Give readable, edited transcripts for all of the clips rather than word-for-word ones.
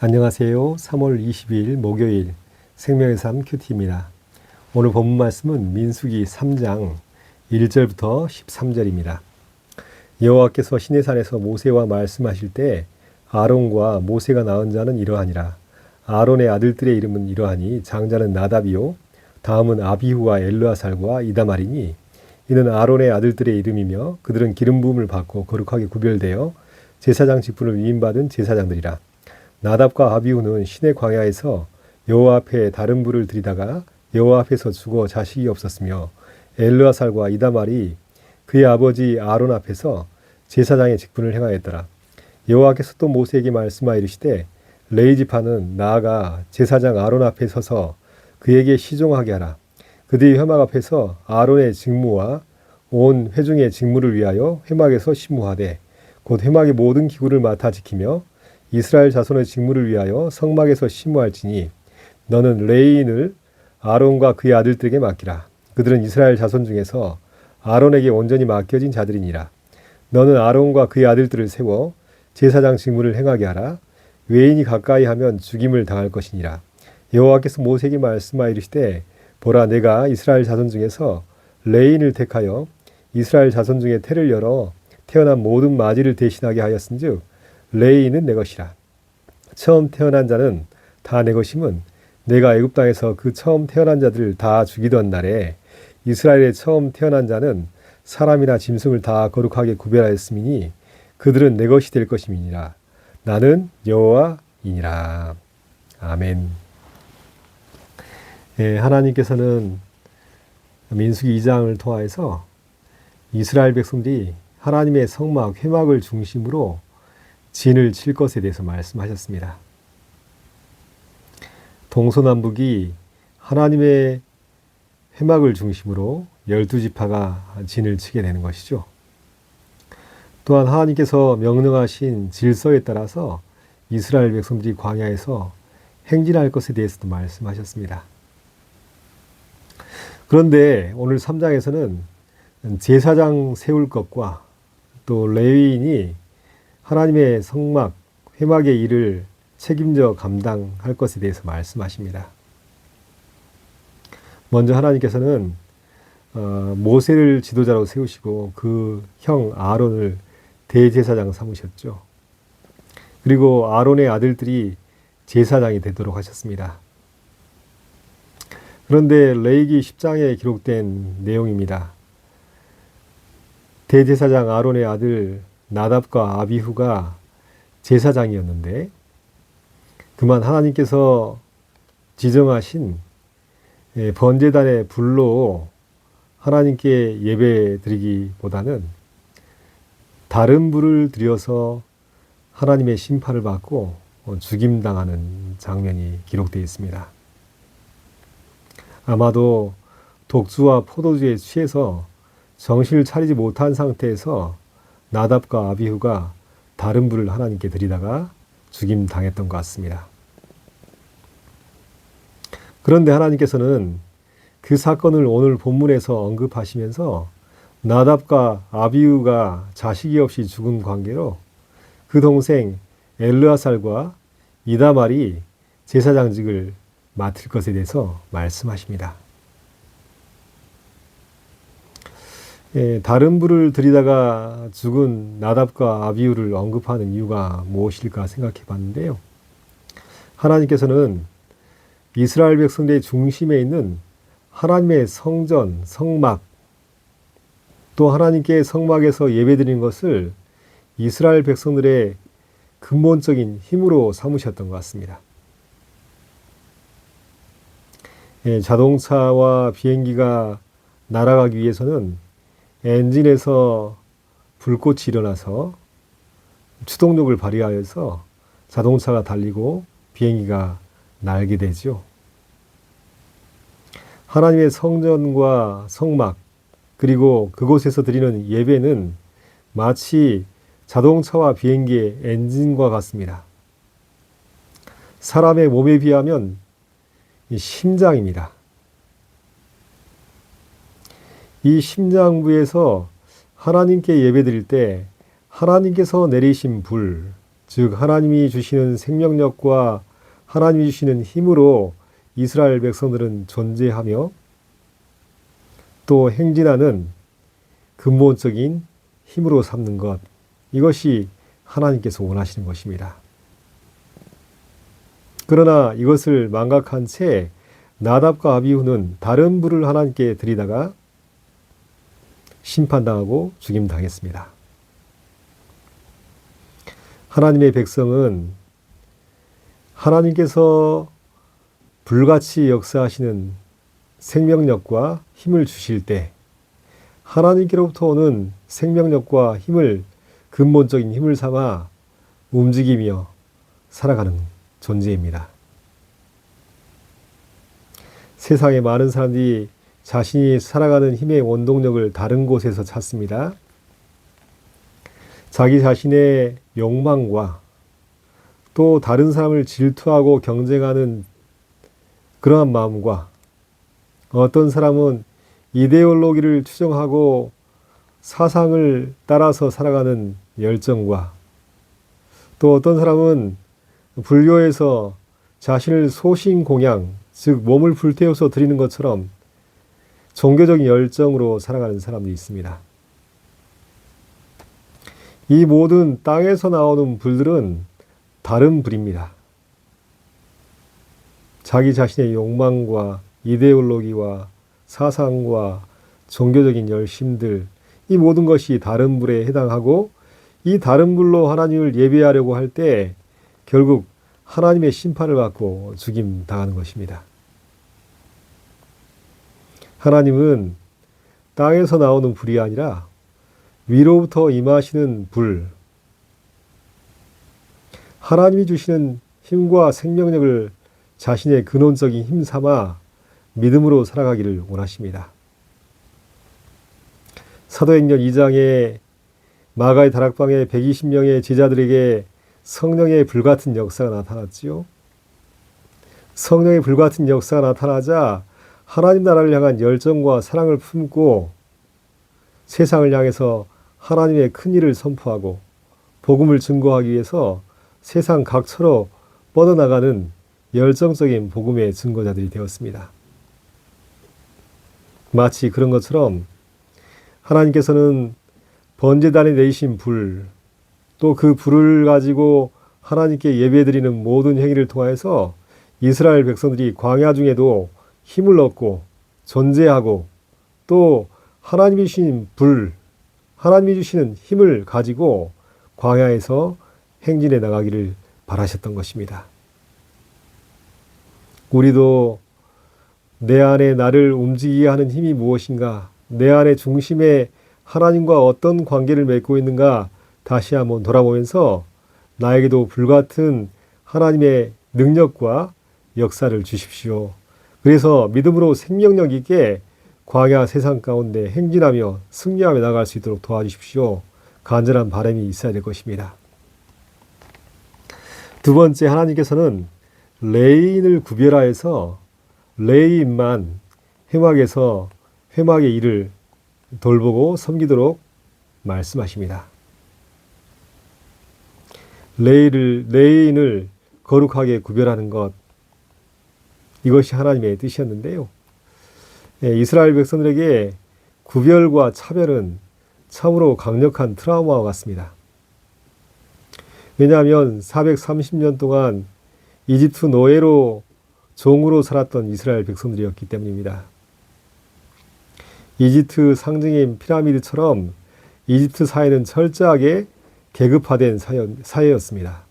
안녕하세요. 3월 22일 목요일 생명의 삶 큐티입니다. 오늘 본문 말씀은 민수기 3장 1절부터 13절입니다. 여호와께서 시내산에서 모세와 말씀하실 때 아론과 모세가 낳은 자는 이러하니라. 아론의 아들들의 이름은 이러하니 장자는 나답이요 다음은 아비후와 엘르아살과 이다말이니 이는 아론의 아들들의 이름이며 그들은 기름 부음을 받고 거룩하게 구별되어 제사장 직분을 위임받은 제사장들이라. 나답과 아비후는 시내 광야에서 여호와 앞에 다른 불을 들이다가 여호와 앞에서 죽어 자식이 없었으며 엘르아살과 이다말이 그의 아버지 아론 앞에서 제사장의 직분을 행하였더라. 여호와께서 또 모세에게 말씀하여 이르시되 레위 지파는 나아가 제사장 아론 앞에 서서 그에게 시종하게 하라. 그들이 회막 앞에서 아론의 직무와 온 회중의 직무를 위하여 회막에서 심무하되 곧 회막의 모든 기구를 맡아 지키며 이스라엘 자손의 직무를 위하여 성막에서 심무할지니 너는 레위인을 아론과 그의 아들들에게 맡기라. 그들은 이스라엘 자손 중에서 아론에게 온전히 맡겨진 자들이니라. 너는 아론과 그의 아들들을 세워 제사장 직무를 행하게 하라. 외인이 가까이 하면 죽임을 당할 것이니라. 여호와께서 모세에게 말씀하여 이르시되 보라 내가 이스라엘 자손 중에서 레위인을 택하여 이스라엘 자손 중에 태를 열어 태어난 모든 마지를 대신하게 하였은즉 레위인은 내 것이라. 처음 태어난 자는 다 내 것임은 내가 애굽 땅에서 그 처음 태어난 자들을 다 죽이던 날에 이스라엘의 처음 태어난 자는 사람이나 짐승을 다 거룩하게 구별하였음이니 그들은 내 것이 될 것임이니라. 나는 여호와이니라. 아멘. 하나님께서는 민수기 2장을 통하여서 이스라엘 백성들이 하나님의 성막, 회막을 중심으로 진을 칠 것에 대해서 말씀하셨습니다. 동서남북이 하나님의 회막을 중심으로 12지파가 진을 치게 되는 것이죠. 또한 하나님께서 명령하신 질서에 따라서 이스라엘 백성들이 광야에서 행진할 것에 대해서도 말씀하셨습니다. 그런데 오늘 3장에서는 제사장 세울 것과 또 레위인이 하나님의 성막, 회막의 일을 책임져 감당할 것에 대해서 말씀하십니다. 먼저 하나님께서는 모세를 지도자로 세우시고 그 형 아론을 대제사장 삼으셨죠. 그리고 아론의 아들들이 제사장이 되도록 하셨습니다. 그런데 레위기 10장에 기록된 내용입니다. 대제사장 아론의 아들 나답과 아비후가 제사장이었는데 그만 하나님께서 지정하신 번제단의 불로 하나님께 예배 드리기보다는 다른 불을 들여서 하나님의 심판을 받고 죽임당하는 장면이 기록되어 있습니다. 아마도 독주와 포도주에 취해서 정신을 차리지 못한 상태에서 나답과 아비후가 다른 불을 하나님께 드리다가 죽임당했던 것 같습니다. 그런데 하나님께서는 그 사건을 오늘 본문에서 언급하시면서 나답과 아비후가 자식이 없이 죽은 관계로 그 동생 엘르아살과 이다말이 제사장직을 맡을 것에 대해서 말씀하십니다. 다른 불을 들이다가 죽은 나답과 아비후를 언급하는 이유가 무엇일까 생각해 봤는데요. 하나님께서는 이스라엘 백성들의 중심에 있는 하나님의 성전, 성막, 또 하나님께 성막에서 예배드리는 것을 이스라엘 백성들의 근본적인 힘으로 삼으셨던 것 같습니다. 자동차와 비행기가 날아가기 위해서는 엔진에서 불꽃이 일어나서 추동력을 발휘하여서 자동차가 달리고 비행기가 날게 되죠. 하나님의 성전과 성막 그리고 그곳에서 드리는 예배는 마치 자동차와 비행기의 엔진과 같습니다. 사람의 몸에 비하면 심장입니다. 이 심장부에서 하나님께 예배드릴 때 하나님께서 내리신 불, 즉 하나님이 주시는 생명력과 하나님이 주시는 힘으로 이스라엘 백성들은 존재하며 또 행진하는 근본적인 힘으로 삼는 것, 이것이 하나님께서 원하시는 것입니다. 그러나 이것을 망각한 채 나답과 아비후는 다른 불을 하나님께 드리다가 심판당하고 죽임당했습니다. 하나님의 백성은 하나님께서 불같이 역사하시는 생명력과 힘을 주실 때 하나님께로부터 오는 생명력과 힘을 근본적인 힘을 삼아 움직이며 살아가는 존재입니다. 세상에 많은 사람들이 자신이 살아가는 힘의 원동력을 다른 곳에서 찾습니다. 자기 자신의 욕망과 또 다른 사람을 질투하고 경쟁하는 그러한 마음과 어떤 사람은 이데올로기를 추종하고 사상을 따라서 살아가는 열정과 또 어떤 사람은 불교에서 자신을 소신공양, 즉 몸을 불태워서 드리는 것처럼 종교적인 열정으로 살아가는 사람들이 있습니다. 이 모든 땅에서 나오는 불들은 다른 불입니다. 자기 자신의 욕망과 이데올로기와 사상과 종교적인 열심들, 이 모든 것이 다른 불에 해당하고 이 다른 불로 하나님을 예배하려고 할 때 결국 하나님의 심판을 받고 죽임 당하는 것입니다. 하나님은 땅에서 나오는 불이 아니라 위로부터 임하시는 불, 하나님이 주시는 힘과 생명력을 자신의 근원적인 힘 삼아 믿음으로 살아가기를 원하십니다. 사도행전 2장에 마가의 다락방에 120명의 제자들에게 성령의 불같은 역사가 나타났지요. 성령의 불같은 역사가 나타나자 하나님 나라를 향한 열정과 사랑을 품고 세상을 향해서 하나님의 큰 일을 선포하고 복음을 증거하기 위해서 세상 각처로 뻗어나가는 열정적인 복음의 증거자들이 되었습니다. 마치 그런 것처럼 하나님께서는 번제단에 내리신 불, 또 그 불을 가지고 하나님께 예배드리는 모든 행위를 통하여서 이스라엘 백성들이 광야 중에도 힘을 얻고 존재하고 또 하나님이 주신 불, 하나님이 주시는 힘을 가지고 광야에서 행진해 나가기를 바라셨던 것입니다. 우리도 내 안에 나를 움직이게 하는 힘이 무엇인가, 내 안의 중심에 하나님과 어떤 관계를 맺고 있는가 다시 한번 돌아보면서 나에게도 불같은 하나님의 능력과 역사를 주십시오. 그래서 믿음으로 생명력 있게 광야 세상 가운데 행진하며 승리하며 나갈 수 있도록 도와주십시오. 간절한 바람이 있어야 될 것입니다. 두 번째, 하나님께서는 레위인을 구별하여서 레위인만 회막에서 회막의 일을 돌보고 섬기도록 말씀하십니다. 레위인을 거룩하게 구별하는 것, 이것이 하나님의 뜻이었는데요. 이스라엘 백성들에게 구별과 차별은 참으로 강력한 트라우마와 같습니다. 왜냐하면 430년 동안 이집트 노예로 종으로 살았던 이스라엘 백성들이었기 때문입니다. 이집트 상징인 피라미드처럼 이집트 사회는 철저하게 계급화된 사회였습니다.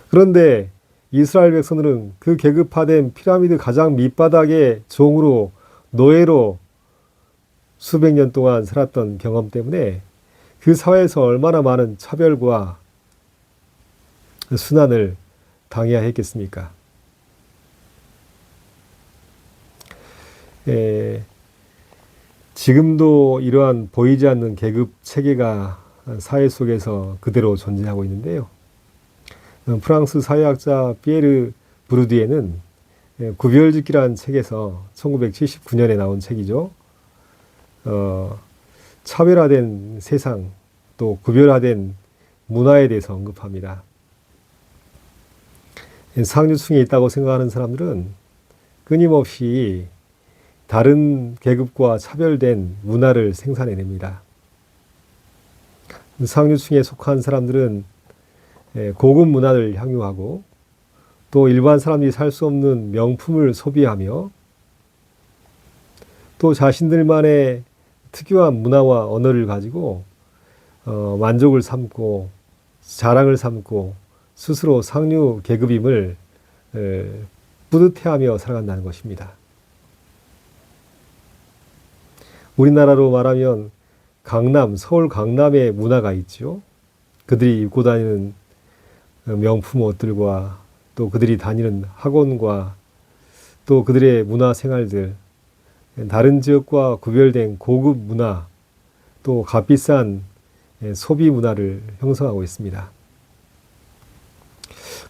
그런데 이스라엘 백성들은 그 계급화된 피라미드 가장 밑바닥에 종으로 노예로 수백 년 동안 살았던 경험 때문에 그 사회에서 얼마나 많은 차별과 순환을 당해야 했겠습니까? 지금도 이러한 보이지 않는 계급 체계가 사회 속에서 그대로 존재하고 있는데요. 프랑스 사회학자 피에르 브루디에는 구별짓기라는 책에서 1979년에 나온 책이죠. 차별화된 세상, 또 구별화된 문화에 대해서 언급합니다. 상류층에 있다고 생각하는 사람들은 끊임없이 다른 계급과 차별된 문화를 생산해냅니다. 상류층에 속한 사람들은 고급 문화를 향유하고 또 일반 사람들이 살 수 없는 명품을 소비하며 또 자신들만의 특유한 문화와 언어를 가지고 만족을 삼고 자랑을 삼고 스스로 상류 계급임을 뿌듯해하며 살아간다는 것입니다. 우리나라로 말하면 강남, 서울 강남의 문화가 있죠. 그들이 입고 다니는 명품 옷들과 또 그들이 다니는 학원과 또 그들의 문화 생활들, 다른 지역과 구별된 고급 문화, 또 값비싼 소비 문화를 형성하고 있습니다.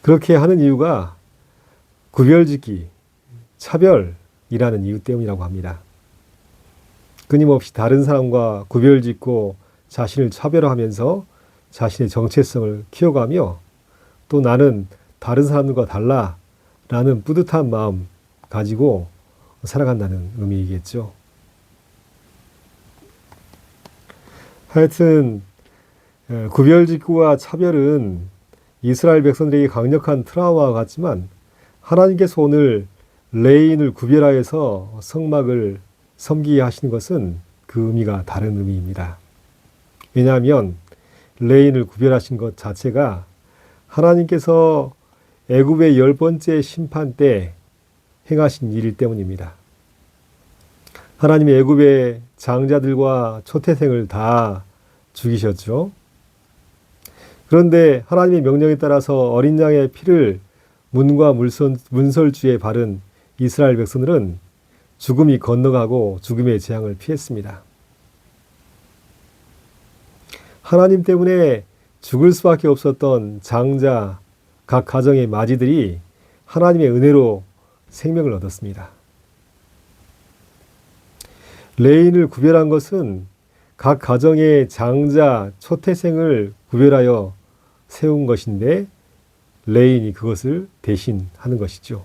그렇게 하는 이유가 구별짓기, 차별이라는 이유 때문이라고 합니다. 끊임없이 다른 사람과 구별짓고 자신을 차별화하면서 자신의 정체성을 키워가며 또 나는 다른 사람들과 달라라는 뿌듯한 마음 가지고 살아간다는 의미이겠죠. 하여튼 구별짓기와 차별은 이스라엘 백성들에게 강력한 트라우마와 같지만 하나님께서 오늘 레인을 구별하여서 성막을 섬기게 하시는 것은 그 의미가 다른 의미입니다. 왜냐하면 레인을 구별하신 것 자체가 하나님께서 애굽의 10번째 심판 때 행하신 일 때문입니다. 하나님이 애굽의 장자들과 초태생을 다 죽이셨죠. 그런데 하나님의 명령에 따라서 어린 양의 피를 문과 문설주에 바른 이스라엘 백성들은 죽음이 건너가고 죽음의 재앙을 피했습니다. 하나님 때문에 죽을 수밖에 없었던 장자, 각 가정의 마지들이 하나님의 은혜로 생명을 얻었습니다. 레인을 구별한 것은 각 가정의 장자, 초태생을 구별하여 세운 것인데 레인이 그것을 대신하는 것이죠.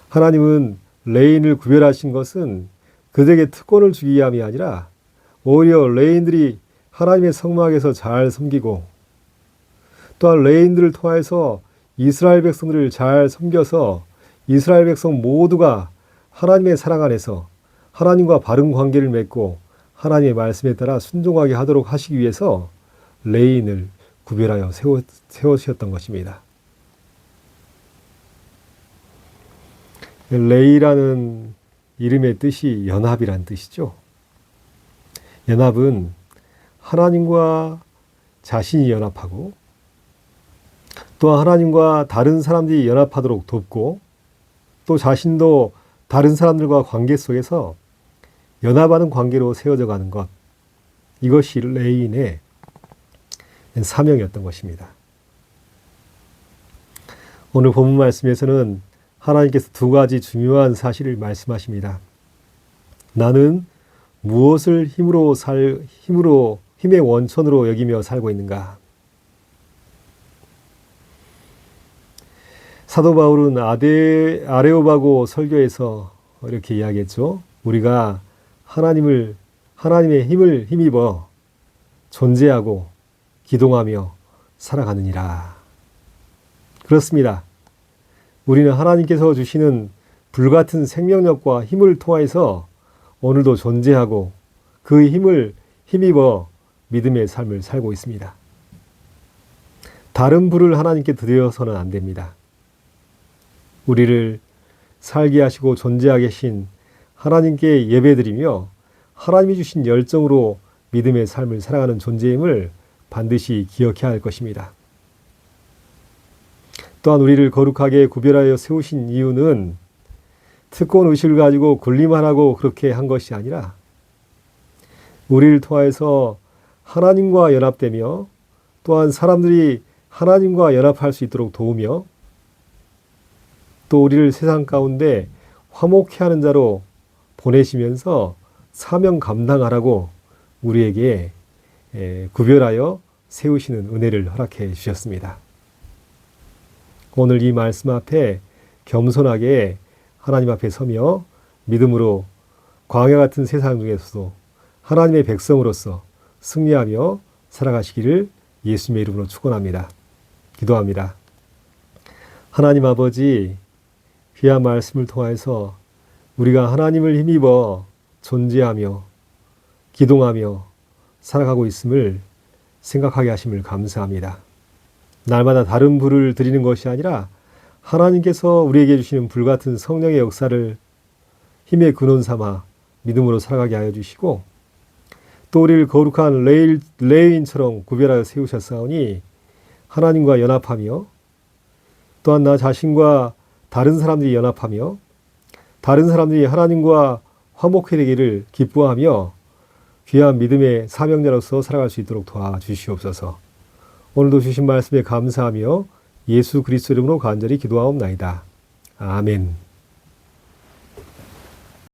하나님은 레인을 구별하신 것은 그들에게 특권을 주기 위함이 아니라 오히려 레인들이 하나님의 성막에서 잘 섬기고 또한 레인들을 통해서 이스라엘 백성들을 잘 섬겨서 이스라엘 백성 모두가 하나님의 사랑 안에서 하나님과 바른 관계를 맺고 하나님의 말씀에 따라 순종하게 하도록 하시기 위해서 레인을 구별하여 세우셨던 것입니다. 레이라는 이름의 뜻이 연합이란 뜻이죠. 연합은 하나님과 자신이 연합하고 또한 하나님과 다른 사람들이 연합하도록 돕고 또 자신도 다른 사람들과 관계 속에서 연합하는 관계로 세워져 가는 것, 이것이 레인의 사명이었던 것입니다. 오늘 본문 말씀에서는 하나님께서 두 가지 중요한 사실을 말씀하십니다. 나는 무엇을 힘의 원천으로 여기며 살고 있는가? 사도 바울은 아레오바고 설교에서 이렇게 이야기했죠. 우리가 하나님의 힘을 힘입어 존재하고 기동하며 살아가느니라. 그렇습니다. 우리는 하나님께서 주시는 불같은 생명력과 힘을 통해서 오늘도 존재하고 그 힘을 힘입어 믿음의 삶을 살고 있습니다. 다른 불을 하나님께 드려서는 안 됩니다. 우리를 살게 하시고 존재하게 하신 하나님께 예배드리며 하나님이 주신 열정으로 믿음의 삶을 살아가는 존재임을 반드시 기억해야 할 것입니다. 또한 우리를 거룩하게 구별하여 세우신 이유는 특권 의식을 가지고 군림하라고 그렇게 한 것이 아니라 우리를 통해서 하나님과 연합되며 또한 사람들이 하나님과 연합할 수 있도록 도우며 또 우리를 세상 가운데 화목해 하는 자로 보내시면서 사명 감당하라고 우리에게 구별하여 세우시는 은혜를 허락해 주셨습니다. 오늘 이 말씀 앞에 겸손하게 하나님 앞에 서며 믿음으로 광야 같은 세상 중에서도 하나님의 백성으로서 승리하며 살아가시기를 예수님의 이름으로 축원합니다. 기도합니다. 하나님 아버지, 귀한 말씀을 통해서 우리가 하나님을 힘입어 존재하며 기동하며 살아가고 있음을 생각하게 하심을 감사합니다. 날마다 다른 부를 드리는 것이 아니라 하나님께서 우리에게 주시는 불같은 성령의 역사를 힘의 근원 삼아 믿음으로 살아가게 하여 주시고, 또 우리를 거룩한 레위인처럼 구별하여 세우셨사오니 하나님과 연합하며, 또한 나 자신과 다른 사람들이 연합하며 다른 사람들이 하나님과 화목해 되기를 기뻐하며 귀한 믿음의 사명자로서 살아갈 수 있도록 도와주시옵소서. 오늘도 주신 말씀에 감사하며 예수 그리스도 이름으로 간절히 기도하옵나이다. 아멘.